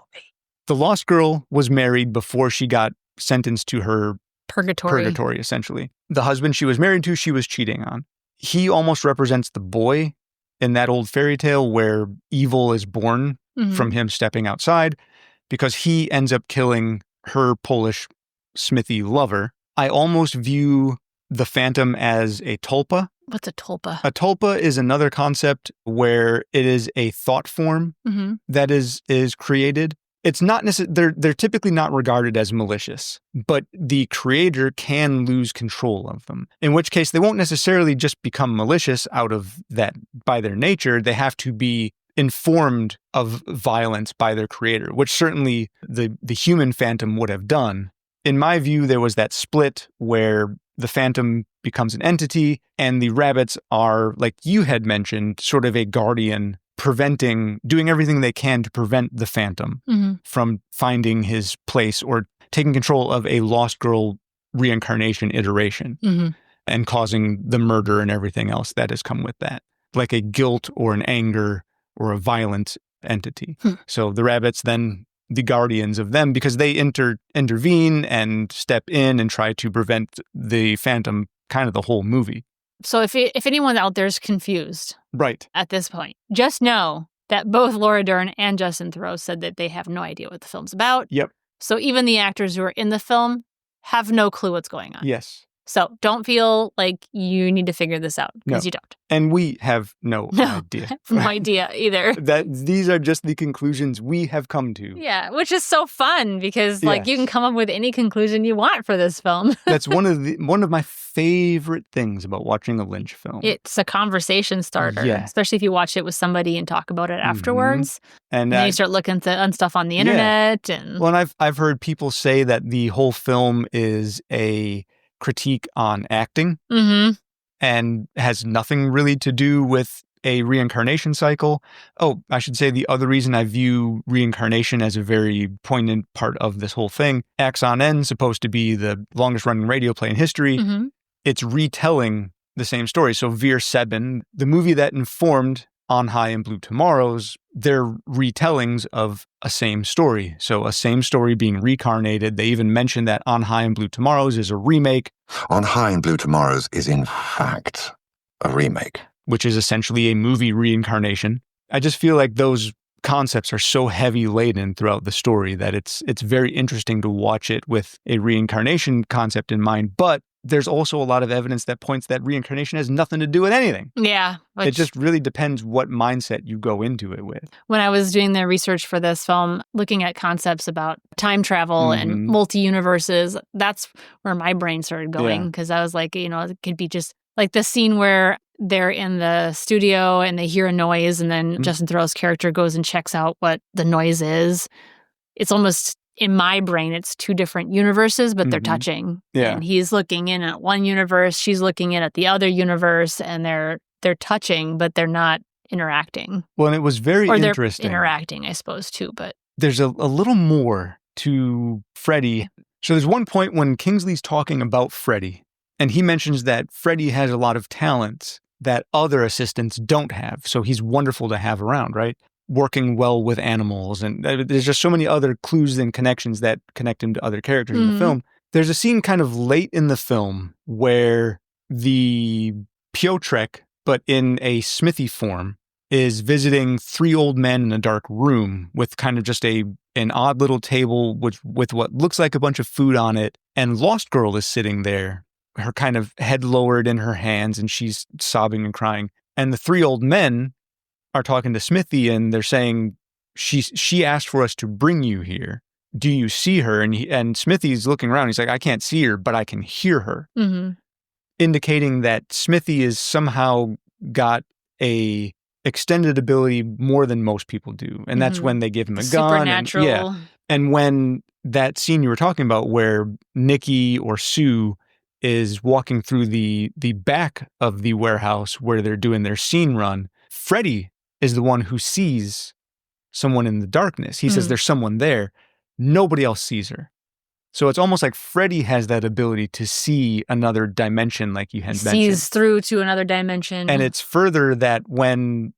the lost girl was married before she got sentenced to her purgatory, essentially. The husband she was married to, she was cheating on. He almost represents the boy in that old fairy tale where evil is born from him stepping outside, because he ends up killing her Polish smithy lover. I almost view the Phantom as a tulpa. What's a tulpa? A tulpa is another concept where it is a thought form that is created. It's not necessarily, they're typically not regarded as malicious, but the creator can lose control of them, in which case they won't necessarily just become malicious out of that by their nature. They have to be informed of violence by their creator, which certainly the human Phantom would have done. In my view, there was that split where the Phantom becomes an entity and the rabbits are, like you had mentioned, sort of a guardian, doing everything they can to prevent the Phantom from finding his place or taking control of a lost girl reincarnation iteration and causing the murder and everything else that has come with that, like a guilt or an anger or a violent entity. So the rabbits then, the guardians of them, because they intervene and step in and try to prevent the Phantom kind of the whole movie. So if anyone out there is confused at this point, just know that both Laura Dern and Justin Theroux said that they have no idea what the film's about. Yep. So even the actors who are in the film have no clue what's going on. Yes. So don't feel like you need to figure this out, because you don't. And we have no idea. No idea either. These are just the conclusions we have come to. Yeah, which is so fun because you can come up with any conclusion you want for this film. That's one of my favorite things about watching a Lynch film. It's a conversation starter, especially if you watch it with somebody and talk about it afterwards. And then you start looking on stuff on the internet. Well, and I've heard people say that the whole film is a critique on acting and has nothing really to do with a reincarnation cycle. Oh, I should say the other reason I view reincarnation as a very poignant part of this whole thing, Axon N, supposed to be the longest running radio play in history. It's retelling the same story. So Veer Sebin, the movie that informed On High and Blue Tomorrows, they're retellings of a same story. So a same story being reincarnated. They even mentioned that On High and Blue Tomorrows is a remake. On High and Blue Tomorrows is in fact a remake, which is essentially a movie reincarnation. I just feel like those concepts are so heavy laden throughout the story that it's very interesting to watch it with a reincarnation concept in mind. But there's also a lot of evidence that points that reincarnation has nothing to do with anything. Yeah. It just really depends what mindset you go into it with. When I was doing the research for this film, looking at concepts about time travel and multi-universes, that's where my brain started going, because I was like, it could be just like the scene where they're in the studio and they hear a noise and then Justin Theroux's character goes and checks out what the noise is. It's almost, in my brain, it's two different universes, but they're touching. Yeah. And he's looking in at one universe, she's looking in at the other universe, and they're touching, but they're not interacting. Well, and it was very interesting. They're interacting, I suppose, too, but there's a little more to Freddy. So there's one point when Kingsley's talking about Freddy, and he mentions that Freddy has a lot of talents that other assistants don't have. So he's wonderful to have around, right? Working well with animals. And there's just so many other clues and connections that connect him to other characters in the film. There's a scene kind of late in the film where the Piotrek, but in a smithy form, is visiting three old men in a dark room with kind of just an odd little table with what looks like a bunch of food on it. And Lost Girl is sitting there, her kind of head lowered in her hands, and she's sobbing and crying. And the three old men are talking to Smithy, and they're saying, she asked for us to bring you here. Do you see her? And Smithy's looking around. He's like, I can't see her, but I can hear her. Indicating that Smithy is somehow got a extended ability more than most people do. And that's when they give him a gun. Supernatural. And when that scene you were talking about where Nikki or Sue is walking through the back of the warehouse where they're doing their scene run, Freddy is the one who sees someone in the darkness. He says there's someone there. Nobody else sees her. So it's almost like Freddy has that ability to see another dimension, like you had mentioned. Sees through to another dimension. And it's further that when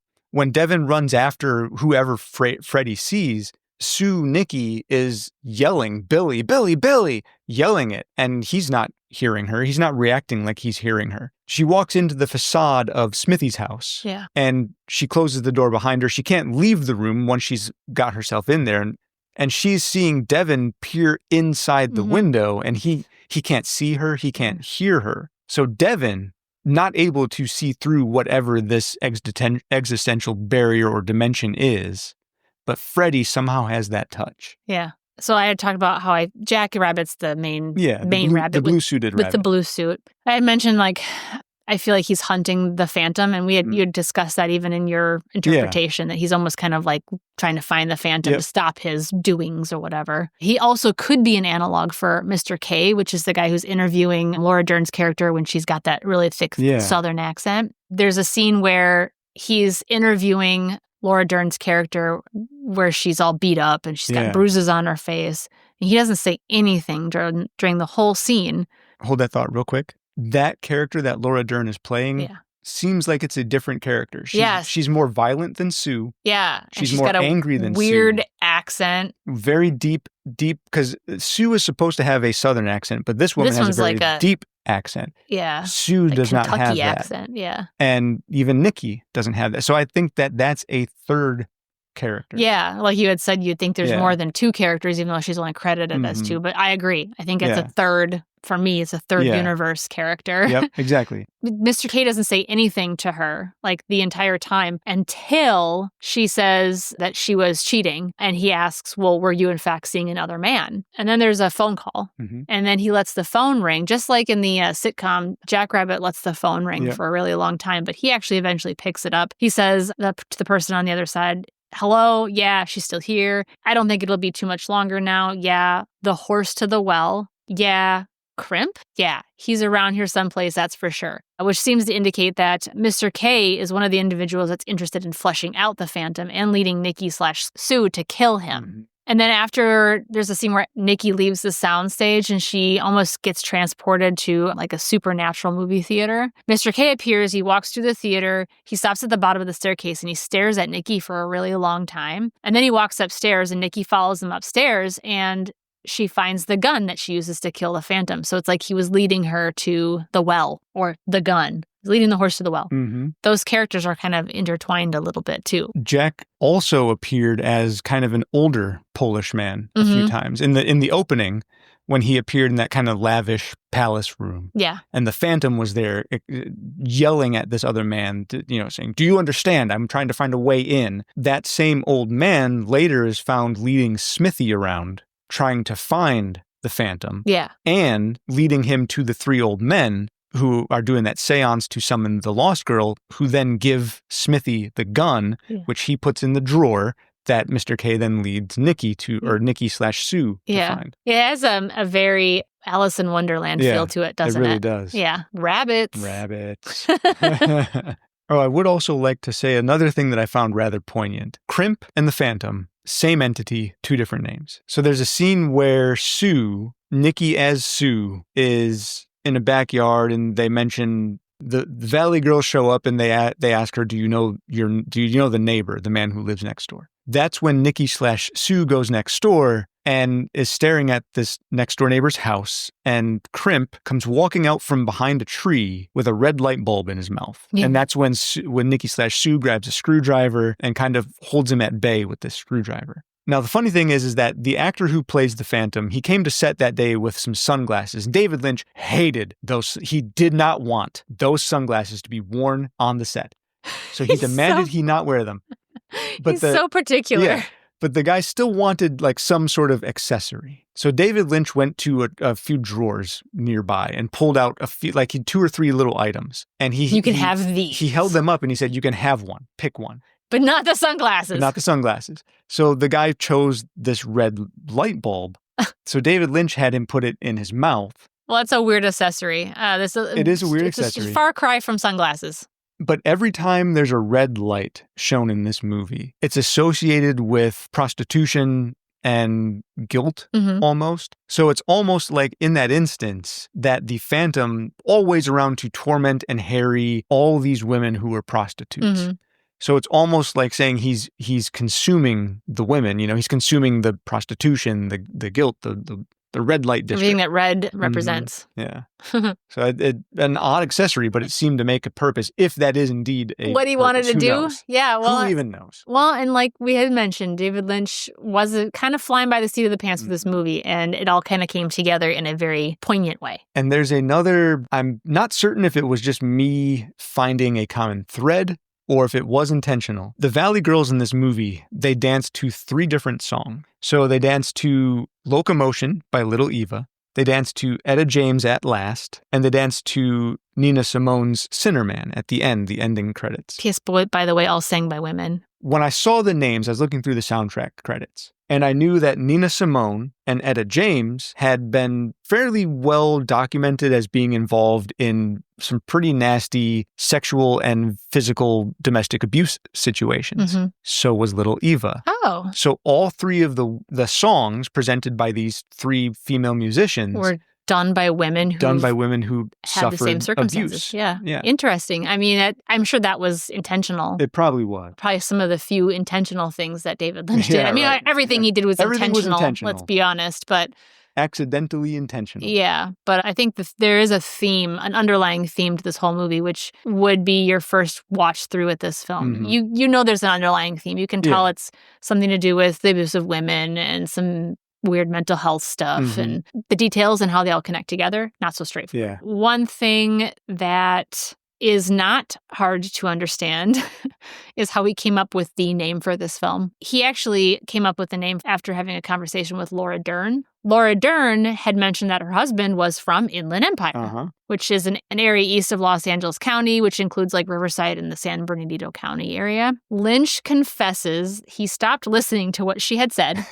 Devin runs after whoever Freddy sees, Sue Nikki is yelling, Billy, Billy, Billy, yelling it. And he's not hearing her. He's not reacting like he's hearing her. She walks into the facade of Smithy's house. Yeah. And she closes the door behind her. She can't leave the room once she's got herself in there. And she's seeing Devin peer inside the window, and he can't see her, he can't hear her. So Devin, not able to see through whatever this existential barrier or dimension is, but Freddy somehow has that touch. Yeah. So I had talked about how Jack Rabbit's the main rabbit. The blue-suited rabbit. With the blue suit. I had mentioned, like, I feel like he's hunting the Phantom, and you had discussed that even in your interpretation, that he's almost kind of like trying to find the Phantom to stop his doings or whatever. He also could be an analog for Mr. K, which is the guy who's interviewing Laura Dern's character when she's got that really thick Southern accent. There's a scene where he's interviewing Laura Dern's character where she's all beat up and she's got bruises on her face. And he doesn't say anything during the whole scene. Hold that thought real quick. That character that Laura Dern is playing seems like it's a different character. She's more violent than Sue. Yeah. She's more angry than Sue. Weird accent. Very deep, because Sue is supposed to have a Southern accent, but this woman has a very deep accent. Yeah. Sue does Kentucky not have accent, that. And even Nikki doesn't have that. So I think that's a third character. Yeah, like you had said, you'd think there's more than two characters, even though she's only credited as two. But I agree. I think it's a third. For me, it's a third universe character. Yep, exactly. Mr. K doesn't say anything to her, like, the entire time until she says that she was cheating. And he asks, well, were you in fact seeing another man? And then there's a phone call. And then he lets the phone ring. Just like in the sitcom, Jack Rabbit lets the phone ring for a really long time. But he actually eventually picks it up. He says to the person on the other side, hello? Yeah, she's still here. I don't think it'll be too much longer now. Yeah. The horse to the well. Yeah. Crimp? Yeah, he's around here someplace, that's for sure. Which seems to indicate that Mr. K is one of the individuals that's interested in fleshing out the Phantom and leading Nikki/Sue to kill him. And then after, there's a scene where Nikki leaves the soundstage and she almost gets transported to like a supernatural movie theater. Mr. K appears, he walks through the theater, he stops at the bottom of the staircase and he stares at Nikki for a really long time. And then he walks upstairs and Nikki follows him upstairs and she finds the gun that she uses to kill the Phantom. So it's like he was leading her to the well, or the gun. Leading the horse to the well. Those characters are kind of intertwined a little bit too. Jack also appeared as kind of an older Polish man a few times. In the opening, when he appeared in that kind of lavish palace room. Yeah. And the Phantom was there yelling at this other man, saying, do you understand? I'm trying to find a way in. That same old man later is found leading Smithy around, trying to find the Phantom. Yeah. And leading him to the three old men who are doing that seance to summon the lost girl, who then give Smithy the gun, which he puts in the drawer that Mr. K then leads Nikki to, or Nikki/Sue to find. It has a very Alice in Wonderland feel to it, doesn't it? It really does. Yeah. Rabbits. Oh, I would also like to say another thing that I found rather poignant. Crimp and the Phantom, same entity, two different names. So there's a scene where Sue, Nikki as Sue, is in a backyard and they mention the Valley girls show up and they ask her, do you know the neighbor, the man who lives next door? That's when Nikki/Sue goes next door and is staring at this next door neighbor's house, and Crimp comes walking out from behind a tree with a red light bulb in his mouth. Yeah. And that's when Nikki/Sue grabs a screwdriver and kind of holds him at bay with this screwdriver. Now, the funny thing is that the actor who plays the Phantom, he came to set that day with some sunglasses. David Lynch hated those. He did not want those sunglasses to be worn on the set. So he demanded he not wear them. But he's so particular. Yeah, but the guy still wanted like some sort of accessory. So David Lynch went to a few drawers nearby and pulled out a few, like 2 or 3 little items. And you can have these. He held them up and he said, you can have one, pick one. But not the sunglasses. So the guy chose this red light bulb. So David Lynch had him put it in his mouth. Well, that's a weird accessory. It is a weird accessory. It's a far cry from sunglasses. But every time there's a red light shown in this movie, it's associated with prostitution and guilt almost. So it's almost like in that instance that the Phantom always around to torment and harry all these women who are prostitutes. So it's almost like saying he's consuming the women, he's consuming the prostitution, the guilt, the red light district. Everything that red represents. Yeah. So an odd accessory, but it seemed to make a purpose, if that is indeed a what he wanted to Who do. knows? Yeah. Well, who even knows? Well, and like we had mentioned, David Lynch was kind of flying by the seat of the pants for this movie, and it all kind of came together in a very poignant way. And there's another, I'm not certain if it was just me finding a common thread or if it was intentional. The Valley Girls in this movie, they dance to 3 different songs. So they dance to Locomotion by Little Eva, they dance to Etta James' At Last, and they dance to Nina Simone's Sinner Man at the end, the ending credits. P.S. by the way, all sang by women. When I saw the names, I was looking through the soundtrack credits, and I knew that Nina Simone and Etta James had been fairly well documented as being involved in some pretty nasty sexual and physical domestic abuse situations. So was Little Eva. Oh. So all 3 of the songs presented by these 3 female musicians were done by women who suffered the same circumstances. abuse. Yeah. Interesting. I mean, I'm sure that was intentional. It probably was. Probably some of the few intentional things that David Lynch did. Yeah, I mean, right. everything he did was Everything was intentional. intentional. Let's be honest. But accidentally intentional. Yeah, but I think there is a theme, an underlying theme to this whole movie, which would be your first watch through with this film. You know there's an underlying theme. You can tell it's something to do with the abuse of women and some weird mental health stuff and the details and how they all connect together, not so straightforward. One thing that is not hard to understand is how he came up with the name for this film. He actually came up with the name after having a conversation with Laura Dern. Laura Dern had mentioned that her husband was from Inland Empire, which is an area east of Los Angeles County, which includes like Riverside and the San Bernardino County area. Lynch confesses he stopped listening to what she had said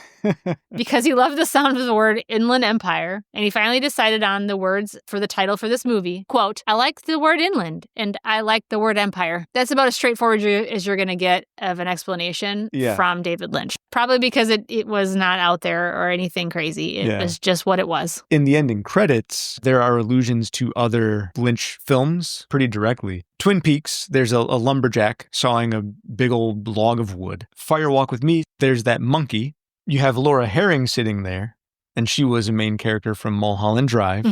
because he loved the sound of the word Inland Empire, and he finally decided on the words for the title for this movie. Quote, I like the word inland, and I like the word empire. That's about as straightforward as you're going to get of an explanation from David Lynch. Probably because it was not out there or anything crazy. It was just what it was. In the ending credits, there are allusions to other Lynch films pretty directly. Twin Peaks, there's a lumberjack sawing a big old log of wood. Fire Walk with Me, there's that monkey. You have Laura Herring sitting there, and she was a main character from Mulholland Drive.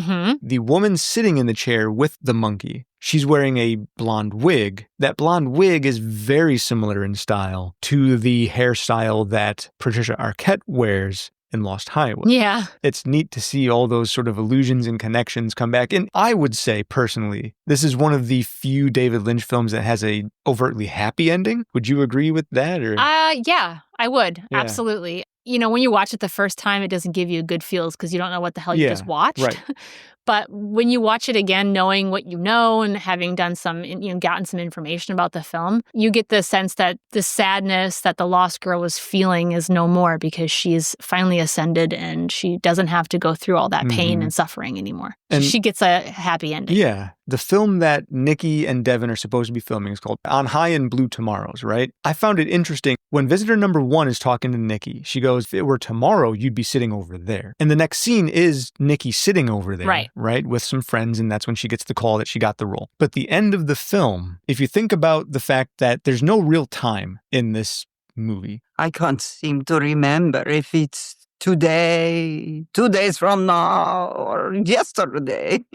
The woman sitting in the chair with the monkey, she's wearing a blonde wig. That blonde wig is very similar in style to the hairstyle that Patricia Arquette wears in Lost Highway. Yeah. It's neat to see all those sort of allusions and connections come back. And I would say, personally, this is one of the few David Lynch films that has a overtly happy ending. Would you agree with that? Or? Yeah, I would. Yeah. Absolutely. You know, when you watch it the first time, it doesn't give you good feels because you don't know what the hell you just watched. Right. But when you watch it again, knowing what you know and having done gotten some information about the film, you get the sense that the sadness that the lost girl was feeling is no more because she's finally ascended and she doesn't have to go through all that pain and suffering anymore. And she gets a happy ending. Yeah. The film that Nikki and Devin are supposed to be filming is called On High and Blue Tomorrows, right? I found it interesting. When visitor number 1 is talking to Nikki, she goes, if it were tomorrow, you'd be sitting over there. And the next scene is Nikki sitting over there, right? With some friends, and that's when she gets the call that she got the role. But the end of the film, if you think about the fact that there's no real time in this movie. I can't seem to remember if it's today, 2 days from now, or yesterday.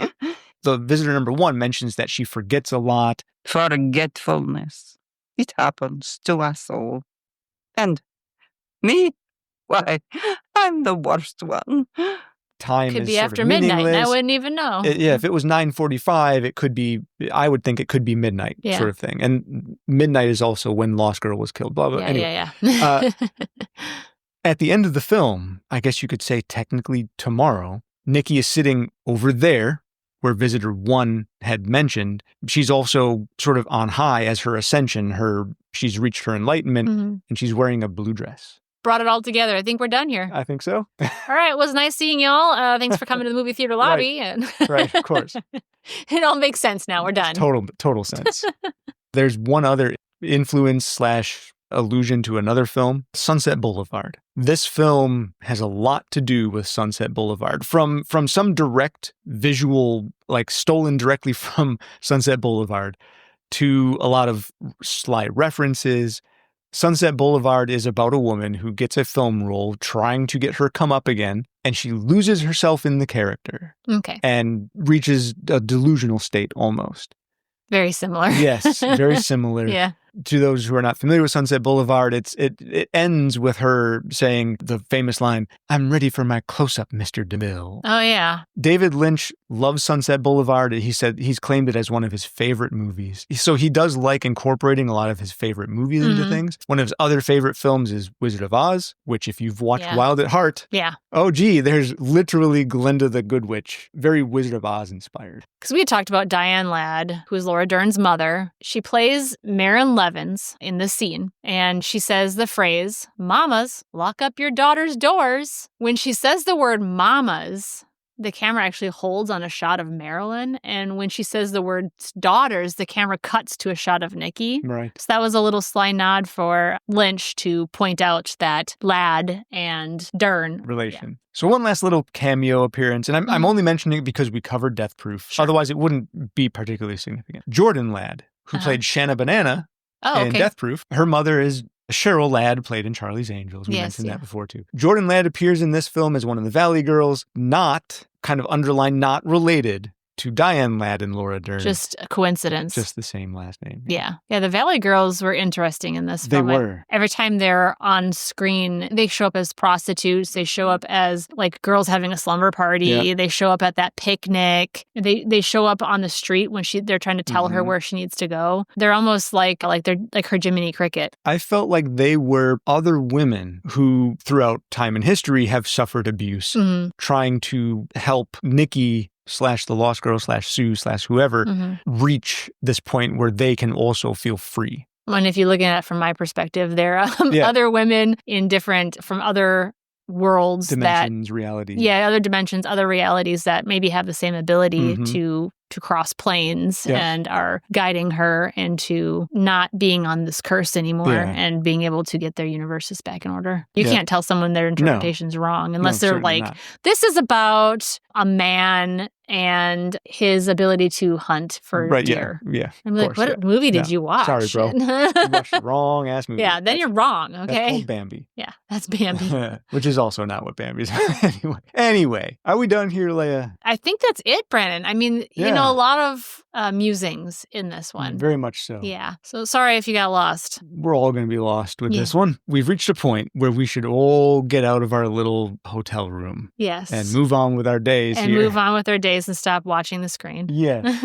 The visitor number 1 mentions that she forgets a lot. Forgetfulness. It happens to us all. And me? Why, I'm the worst one. Time could is be sort after of midnight, and I meaningless. wouldn't even know. If it was 9:45, it could be, I would think it could be midnight sort of thing. And midnight is also when Lost Girl was killed, blah, blah. At the end of the film, I guess you could say technically tomorrow, Nikki is sitting over there where visitor 1 had mentioned. She's also sort of on high as her ascension. She's reached her enlightenment and she's wearing a blue dress. Brought it all together. I think we're done here. I think so. All right. It was nice seeing y'all. Thanks for coming to the movie theater lobby. Right, of course. It all makes sense now. We're done. Total sense. There's one other influence / allusion to another film, Sunset Boulevard. This film has a lot to do with Sunset Boulevard. From some direct visual, like stolen directly from Sunset Boulevard, to a lot of sly references. Sunset Boulevard is about a woman who gets a film role trying to get her come up again, and she loses herself in the character. Okay. And reaches a delusional state almost. Very similar. Yes, very similar. Yeah. To those who are not familiar with Sunset Boulevard, it ends with her saying the famous line, "I'm ready for my close-up, Mr. DeMille." Oh, yeah. David Lynch loves Sunset Boulevard. He said he's claimed it as one of his favorite movies. So he does like incorporating a lot of his favorite movies into things. One of his other favorite films is Wizard of Oz, which if you've watched Wild at Heart, oh gee, there's literally Glinda the Good Witch. Very Wizard of Oz inspired. Because we had talked about Diane Ladd, who is Laura Dern's mother. She plays Marin Levins in this scene, and she says the phrase, "Mamas, lock up your daughter's doors." When she says the word mamas, the camera actually holds on a shot of Marilyn, and when she says the word daughters, the camera cuts to a shot of Nikki. Right. So that was a little sly nod for Lynch to point out that Ladd and Dern relation. Yeah. So one last little cameo appearance, and I'm only mentioning it because we covered Death Proof. Sure. Otherwise, it wouldn't be particularly significant. Jordan Ladd, who played Shanna Banana in Death Proof. Her mother is Cheryl Ladd, played in Charlie's Angels. We mentioned that before, too. Jordan Ladd appears in this film as one of the Valley Girls, not, kind of underlined, not related to Diane Ladd and Laura Dern. Just a coincidence. Just the same last name. Yeah. Yeah, the Valley Girls were interesting in this film. They were. Every time they're on screen, they show up as prostitutes. They show up as, like, girls having a slumber party. Yeah. They show up at that picnic. They show up on the street when they're trying to tell her where she needs to go. They're almost like they're like her Jiminy Cricket. I felt like they were other women who, throughout time and history, have suffered abuse, trying to help Nikki / the Lost Girl / Sue / whoever reach this point where they can also feel free. And if you look at it from my perspective, there are other women from other worlds, dimensions, realities. Yeah, other dimensions, other realities that maybe have the same ability to cross planes and are guiding her into not being on this curse anymore and being able to get their universes back in order. You can't tell someone their interpretation's wrong unless they're like, this is about a man and his ability to hunt for deer. Yeah. I'm like, what movie did you watch? Sorry, bro. You watched the wrong ass movie. Yeah, then you're wrong, okay? That's called Bambi. Yeah, that's Bambi. Which is also not what Bambi's. Anyway, are we done here, Leia? I think that's it, Brandon. I mean, you know, a lot of musings in this one. Very much so. Yeah. So sorry if you got lost. We're all going to be lost with this one. We've reached a point where we should all get out of our little hotel room. Yes. And move on with our days and move on with our days and stop watching the screen. Yes.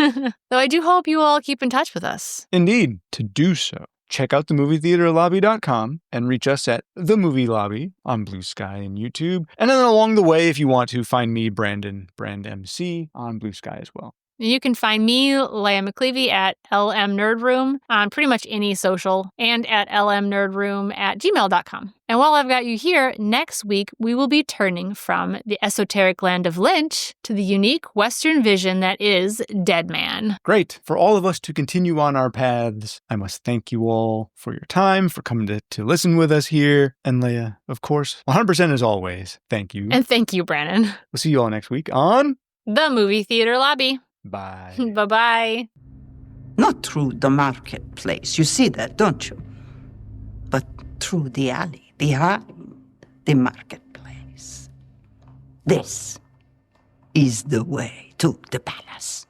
Though I do hope you all keep in touch with us. Indeed. To do so, check out themovietheaterlobby.com and reach us at The Movie Lobby on Blue Sky and YouTube. And then along the way, if you want to, find me, Brandon, Brand MC, on Blue Sky as well. You can find me, Leia McClevey, at LM Nerd Room on pretty much any social, and at lmnerdroom@gmail.com. And while I've got you here, next week we will be turning from the esoteric land of Lynch to the unique Western vision that is Dead Man. Great. For all of us to continue on our paths, I must thank you all for your time, for coming to listen with us here. And Leia, of course, 100% as always, thank you. And thank you, Brandon. We'll see you all next week on The Movie Theater Lobby. Bye. Bye-bye. Not through the marketplace, you see that, don't you? But through the alley behind the marketplace. This is the way to the palace.